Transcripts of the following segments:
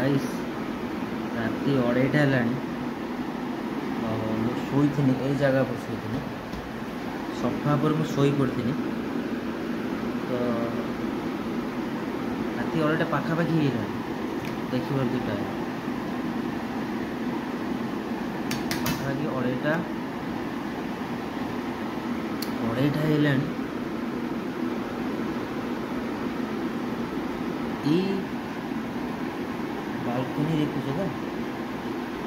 Guys राति 2:30 है शोथी यही जगह पर शोथी सफा पर मुझे पड़ी तो राति 2:30 पाखापाखि है देखिए दुटा पाखापाखि 2:30 है बालकनी देखुच तो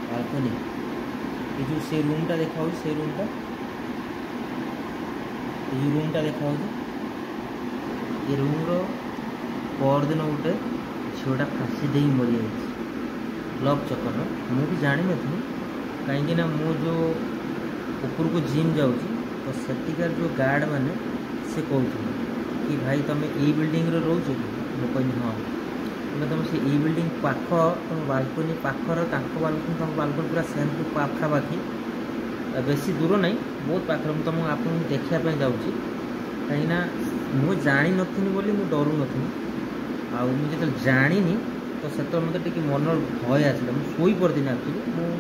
बालकनी ये जो से रूमटा देखा से रूमटा ये रूमटा देखा ये रूम्र परदिन गोटे झीटा फाँसी दे मरी लक चक्कर मुझे जानी नी कहीं मु जो ऊपर को जिम जाऊँगी तो सेटिकार जो गार्ड मैंने से कहते कि भाई तुम ये बिल्डिंग रोच कि मुझे कहनी हाँ तुम से ये बिल्डिंग पाख तुम बालकनी पाखर बालकनी तुम बालकनी पूरा सेम टू पाखापाखि बेसी दूर नहीं बहुत पाखर तुम आपको देखापी जाऊँगी कहीं मुझे जानी नी बोली मुझे डरू नी आते जानी तो से मत मन भय आसला मुझे शोई पड़ी एक्चुअली मुझे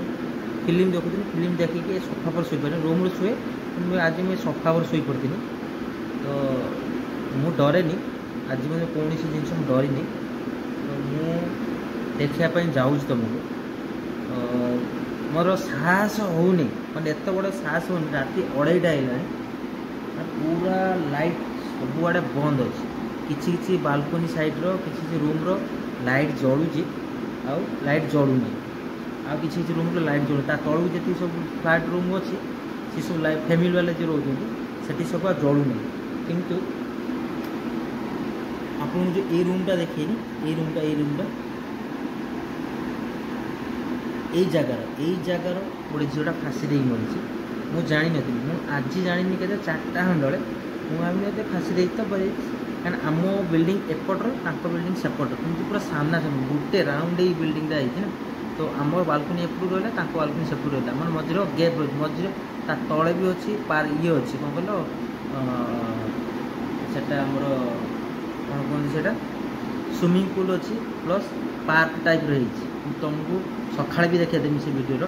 फिल्म देखुनी फिल्म देखिए सोफा पर शोई पड़े रूम शुए आज मुझे सोफा पर शोई पड़ी तो मुझे डरे आज मैंने कौन सी जिन डरनी तो मुझे देखापी जाऊँ तुमको मोर साहस होनी मैंने एत बड़ा साहस होनी राति 2:30 है पूरा लाइट सबुआड़े बंद अच्छे किसी बालकनी सैड्र किसी रूम्र लाइट जलुची आउ लाइट जलूनी आ किसी रूम्र लाइट जलू तलू जी सब फ्लैट रूम अच्छी सी सब लाइट फैमिली वाले जो रोज से सब जलूनी किंतु आपको जो ये रूमटा देखिए ये रूमटा यही जगार गोटे झीटा फाँसी दे मरी मुझे जानी नी मुझे आज जानी के 4टा खंडे मुझे फाँसी दे तो कहीं आम बिल्डिंग एपटर बिल्डिंग सेपट कि पूरा सामना सामने गोटे राउंड ये बिल्डिंग है ना तो आम बालकनी एपटू रहा बालकनी सेपटू रहा मैं मझे गेप रही मझे तले भी अच्छी पार ये अच्छी कौन कल सेटा आमर कौन कहते से स्विमिंग पूल अच्छी प्लस पार्क टाइप रही तुमको सका भी देखा देमी से वीडियो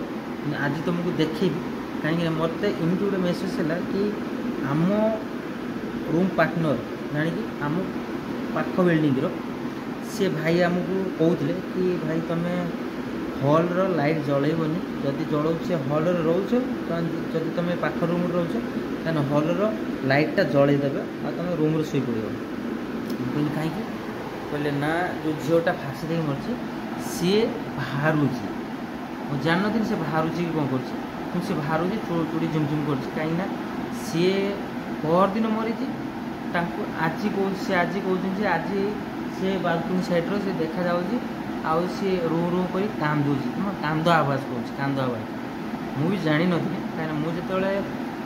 आज तुमको देखेबी कहीं मत एमती गोटे मेसेज है कि आम रूम पार्टनर जाणी आम पाख बिल्डिंग सी भाई आमको कहते कि भाई तुम्हें हॉल लाइट जलैबनी जदि जलाऊ से हॉल रोच जदि तुम पाख रूम रोच हॉल लाइटा जलैदेवे आ तुम रूम शोई पड़ कहली कहीं कहले ना जो झीटा फाँसी दे मरी सी बाहर मुझे जान नी से बाहर कि कौन कर सी बाहर चूड़ी झुमझुम कर कहीं सी परदिन मरी आज कह सी आज कहते आज से बालकनी सैड्र से देखा जाऊँगी आउ सी रू रू कर कांदुची कांद आवाज कांद आवाज मुझे जानी नी कहीं मुझे जो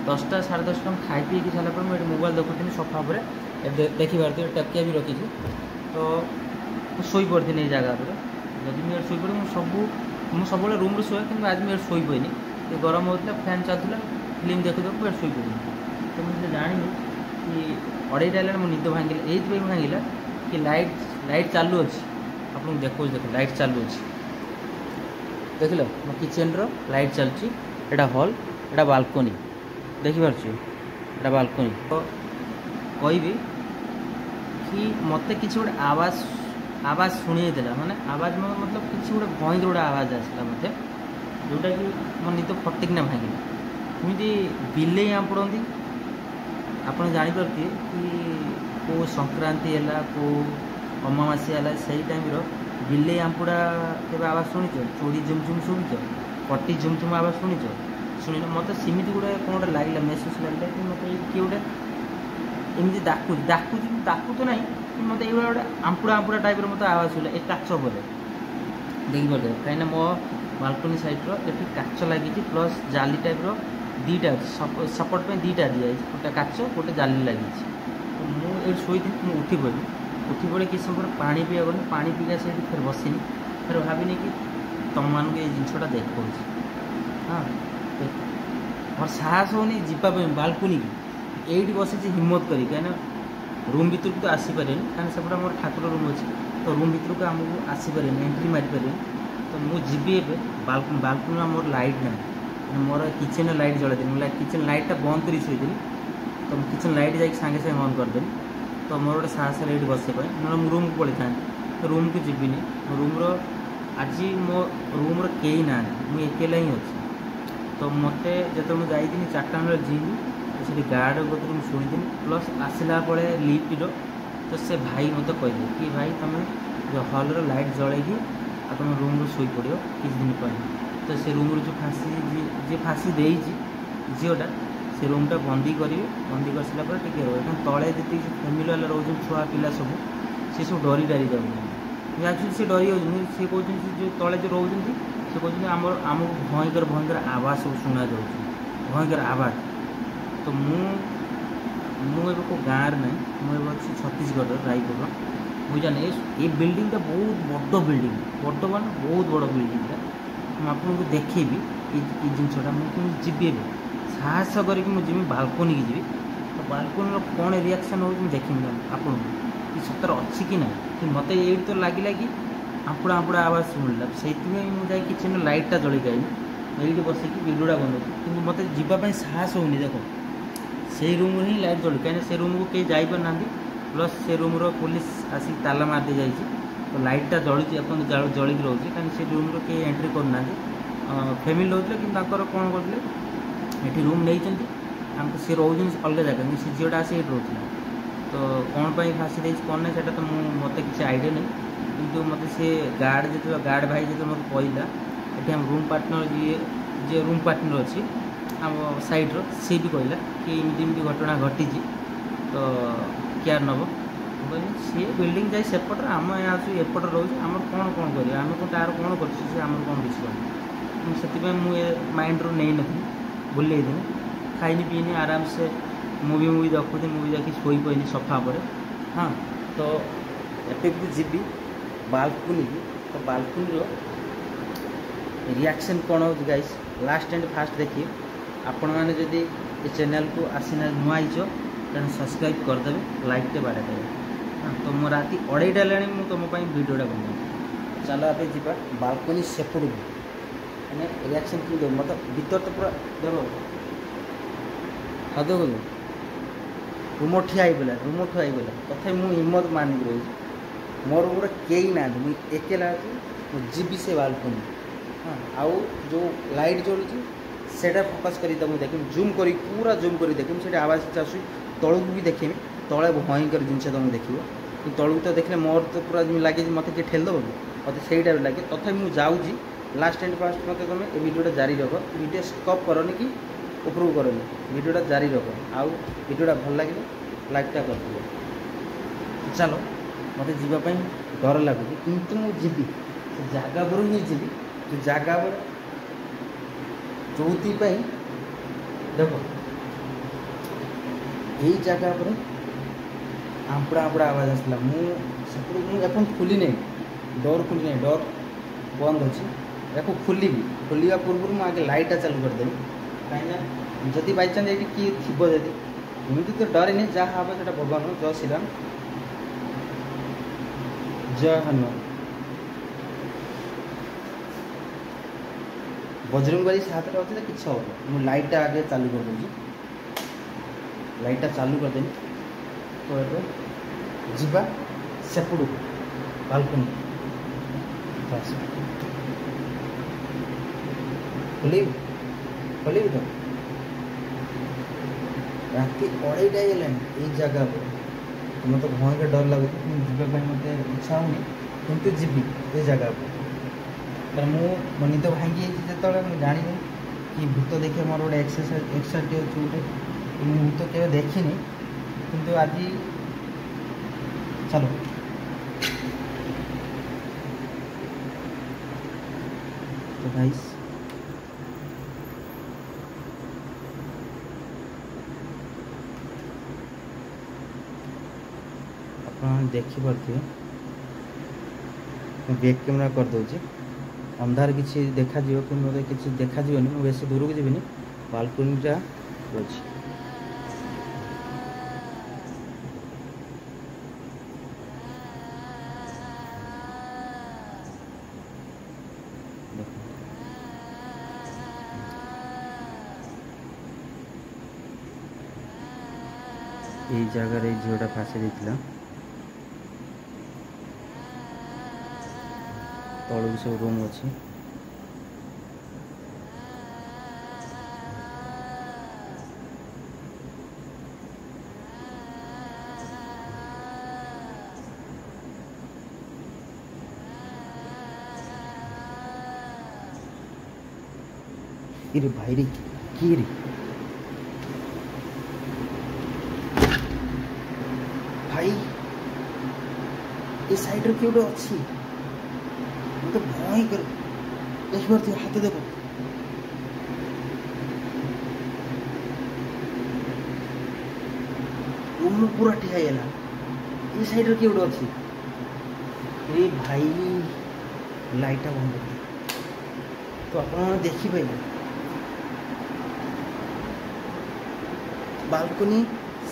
10टा 10:30 खाई पी सारापर मुझे मोबाइल देखुनी सफा पर देखी पार्थे टकिया भी रखी तो शोई पड़ी ये जगह पर जदि मुझे शोई पड़े मुझे सब रूम शुए कि आज मुझे शोई पड़नी गरम होता फैन चलता फिल्म देखी मुझे शोई पड़ी तो मुझे जानी कि 2:30 है मो निद भांगिला ये भांगिला कि लाइट चालू अच्छी आप देख लाइट चालू अच्छी देख लो मो किचेन लाइट चलती एटा हॉल एटा बालकनी देखिपे बालकनी तो कहि कि मत कि गोटे आवाज शुणी देला माने आवाज मतलब किसी गोटे भयंकर गोटे आवाज आसला मत जोटा कि मो निद फटिकना भांगिला एमती बिले पड़ती आप जापे कि कौ संक्रांति है कौ अमावास्या है से टाइम बिले आंपुड़ा के आवाज शुणिच चोरी झुमझुम शुणिच पटी झुमझुम आवाज शुणिच शुणी मत सेमती गोटे कौन गोटे लगे मेसेज लगे कि मत किए गोटे एमती डाकू तो ना कि मत ये गोटे आंपुड़ा टाइप मत आवाज शुणा ए काच पर देखिए कहीं मो बालकनी सैड्र ये काच लगी प्लस जाली टाइप दीटा सपोर्ट पे दीटा दिखाई गोटे काच गोटे जाली लगी मुझे शोई मुझे उठी पड़ी किसी समय पानी पीवा गली पानी पीका से फिर बसनी फिर भाविनी कि तुम मान ये जिनसा देख हाँ मोर साहस होनी जावाई बालकनी की ये बस हिम्मत करी कहीं रूम भर को तो आसीपारे कहीं सेपटे मोर ठाकुर रूम अच्छे तो रूम भितर को आमको आसीपर एंट्री मारिपर तो मुझे बाल्कनी मोर लाइट ना मोर किचन लाइट जलैदी मुझे किचन लाइटा बंद कर शुई तो किचन लाइट जा सागे सागे ऑन करदेली तो मोर गोटे साहस ये बसे ना रूम को पलि था रूम को जीविनी रूम्र आज मो रूम्र कई ना मुझे एकेला ही अच्छी तो मत जो मुझे जाइए 4टा बेले जिम तो गार्ड कतरू मुझे शुणी प्लस आसला बेले लिफ्टर तो से भाई मत कहले कि भाई तुम जो हॉल लाइट जलैकी आ तुम रूम शोई पड़ो किसी दिन पर तो से रूम जो फाँसी जी फाँसी देजी झीटा से रूमटा बंदी करेंगे बंदी कर सारा टे रो तले जी फैमिली वाला रोज छुआ पिला सब सी सब डरी डारी जाऊँ एक्चुअली से डरी जाऊँ सी कहते जो तले जो रोच से कहते आमको भयंकर आवाज सब शुणा जा भयंकर आवाज तो मुझे को गाँव ना मुझे अच्छी छत्तीसगढ़ रायपुर मुझे जाने ये बिल्डिंगटा बहुत बड़ बिल्डिंग बड़ मान बहुत बड़ बिल्डिंगटा मुझे आपको देखेबी ये जिनसा मुझे जीवी साहस करके मुझे बाल्कनी की जी तो बाल्कनी कौन रिएक्शन हो देखी आपको कि सतर अच्छी कि ना कि मत ये तो लगे कि आपड़ा आपड़ा आवाज शुणिला से मुझे किचन लाइटा जलिक आई ये बसिक भिडियोटा बनाऊँ कि मत जावाई साहस होनी देख से रूम ही लाइट जल कहीं से रूम को कहीं जापार प्लस से रूम्र पुलिस आसिक ताला मारदे जाइए तो लाइटा जलुची अपन जलिक रोचे कहीं से रूम कहीं एंट्री करना फैमिली रोते कि कौन करते ये रूम नहीं आमको सी रोज अलग जगह से झीटा आसी ये रोला तो कौन पर फाँसी देती कौन ना से मत किसी आइडिया नहीं किंतु मत से गार्ड जो गार्ड भाई जो मत कहला ये आम रूम पार्टनर जी रूम पार्टनर अच्छी आम सैड्र सी भी कहला कि एमती घटना घटी तो क्या नब सी बिल्डिंग जाए सेपटे आम यहाँ एपटे रोज आम कौन कौन कर आम कौन तार कौन कर आम कौन बुझे से मुझे माइंड रू नहीं नी बुले खाइनी पीनी आराम से मूवी देखुदी मूवी देखी शोई पैनी सफा पर हाँ तो एपे जीवी बाल्कनी तो बाल्कनी रिएक्शन कौन हो गाइस लास्ट एंड फास्ट देखिए आपण मैंने जदि ये चैनल को आसीना नुआ तेना सब्सक्राइब करदे लाइक टे बाड़ा देवे हाँ तो मो राति 2:30 हेलाणी मु तुम भिडियोटा बना चलो आप जा बाल्कनी सेपड़ मैंने रिएक्शन कि मतलब भीतर तो पूरा देव हाँ देखो रूम ठिया रूम ठुआईगला तथा मुझे हिम्मत मानिक रही मोर रूम कई ना मुझे एकेला जीवी से बाल्कनी हाँ आउ जो लाइट जलुची सेटा फोकस कर देख जूम कर पूरा जूम कर देख से आवाज आस तलू भी देखेमी तले भयंकर जिनस तुम देखो तलू तो देखने मोर तो पूरा लगे मत किए ठेलदेव मत से लगे तथा मुझे जाऊँगी लास्ट एंड फास्ट मत तुम ये भिडियोटा जारी रख भिडियो स्टॉप करनी कि उपरूक करनी भिडियोटा जारी रख आउ भिडियोटा भल लगे लाइकटा कर चलो मत जावाई डर लगुच किंतु मुझे जीवी से जगह पर ही जीवी जो जगह पर जो देख यही जगह पर आपड़ा आपड़ा आवाज आसला मुझे खुली नहीं डोर खुली नहीं डोर बंद अच्छी या खोलि खोलिया पूर्व मुझे लाइटा चालू करदेवी कहीं जदि बाई चान्स ये किए थी जदि एमती तो डर नहीं जहाँ हम से भगवान जय श्री राम जय हनुमान बजरंग बाली साथ अच्छे तो किसी हम मुझे लाइटा आगे चालू कर लाइटा चालू करदेवी तो जीवा सेपड़ बाल्कनी खोल खोल तो राति 2:30 ये जगह पर मत भयंकर डर लगुच जावाई मत इच्छा होनी किंतु जीवी ये जगह पर मो निद भांगी जो जानी कि भूत देखे मोर गोटे एक्साइट अच्छे गोटे भूत के देखनी किंतु आज चलो तो भाई आप देखिपे बैक कैमेरा कर दूसरी अंधार किसी देखा कि मतलब किसी देखा मुझे बेस दूर को जीवन बाल्कनीटा अच्छी এই জায়গার এই ঝিওটা ফাঁসি ଦେଇଥିଲା ତଳକୁ ସବୁ ରୁମ୍ ଅଛି। ଇରେ ଭାଇରେ କିଏ ରେ ଭାଇ ଏ ସାଇଡରେ କିଏ ଗୋଟେ ଅଛି ମତେ ଭୟ କରେ ଦେଖିପାରୁଥିବ ହାତ ଦେଖ ମୁଁ ପୁରା ଠିଆ ହେଇଗଲା ଏ ସାଇଡରେ କିଏ ଗୋଟେ ଅଛି ଏ ଭାଇ ଲାଇଟଟା ବନ୍ଦ କରିଦିଅ ତ ଆପଣମାନେ ଦେଖିପାରିବେ ବାଲକୋନି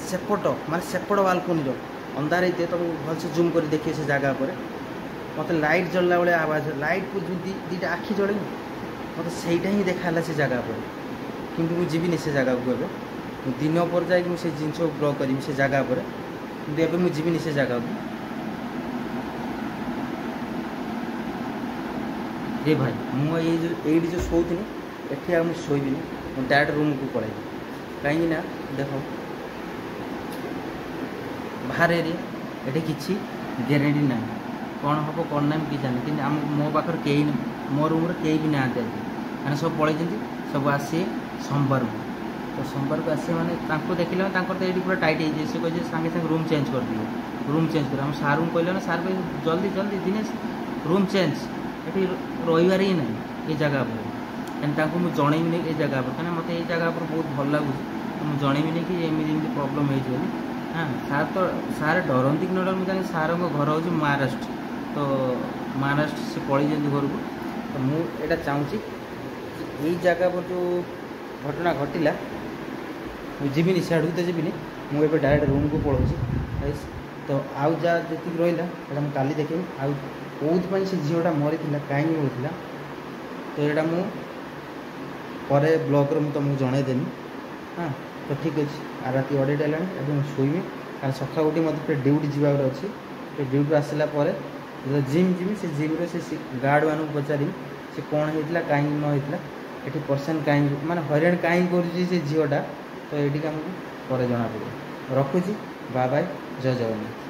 ସେପଟ ମାନେ ସେପଟ ବାଲକୋନିର अंधार होते तुम भलसे जूम कर देखिए से जगह पर मत लाइट जलला बेले आवाज लाइट को दीटा आखि जड़े मत सहीटा ही देखा से जगह पर कि मुझे से जगह को एवं दिन पर जाकि मुझे जिनस ब्लॉक करी से जगह पर कि मुझे से जगह को ये भाई मुझे जो शोनी एटी आ शोबी डायरेक्ट रूम को पलैबी कहीं देख बाहर एरिया ये किसी ग्यारंटी ना कौन हम कौन ना कि जाने कि मो पाखे कई मो रूम कई भी ना मैंने सब पलि सब आसे सोमवार को तो सोमवार को आसे मैंने देखिले तो ये पूरा टाइट हो सी कहे सागे सागे रूम चेंज कर दिए रूम चेंज कर सार को कहले ना सार जल्दी जल्दी दिनेश रूम चेंज ये रही ही ना ये जगह पर कहीं मुझे जनईबी नहीं ये जगह पर कहीं मत ये जगह पर बहुत भल लगुच मुझे जनईबी नहीं कि एमती प्रोब्लेम हो हाँ सार तो सार डरती कि न डर मुझे सार घर हूँ महाराष्ट्र तो महाराष्ट्र से पलि जाती घर को तो मुझे चाहूँगी यही जगह पर जो घटना घटला मुझे सियाड़ू तो जीविनी मुझे डायरेक्ट रूम को पलाऊँ तो आउ जहाँ जी रहा मुझे काली देखी आउ कौन से झीटा मरी कहीं मरीला तो यहाँ मुझे ब्लॉग रे तुमको जनईदेमी हाँ तो ठीक अच्छे आ रात 2:30 है शोबी कारण सका गोटे मत ड्यूटी जावार अच्छे ड्यूटी आसला जो जिम जीवी से जिम्रे से गार्ड मान पचारि से कौन होता कहीं न होता ये पर्सन कहीं माने हईराण कहीं कर झीटा तो ये आमको पर जना पड़े रखुची बाय बाय जय जगन्नाथ।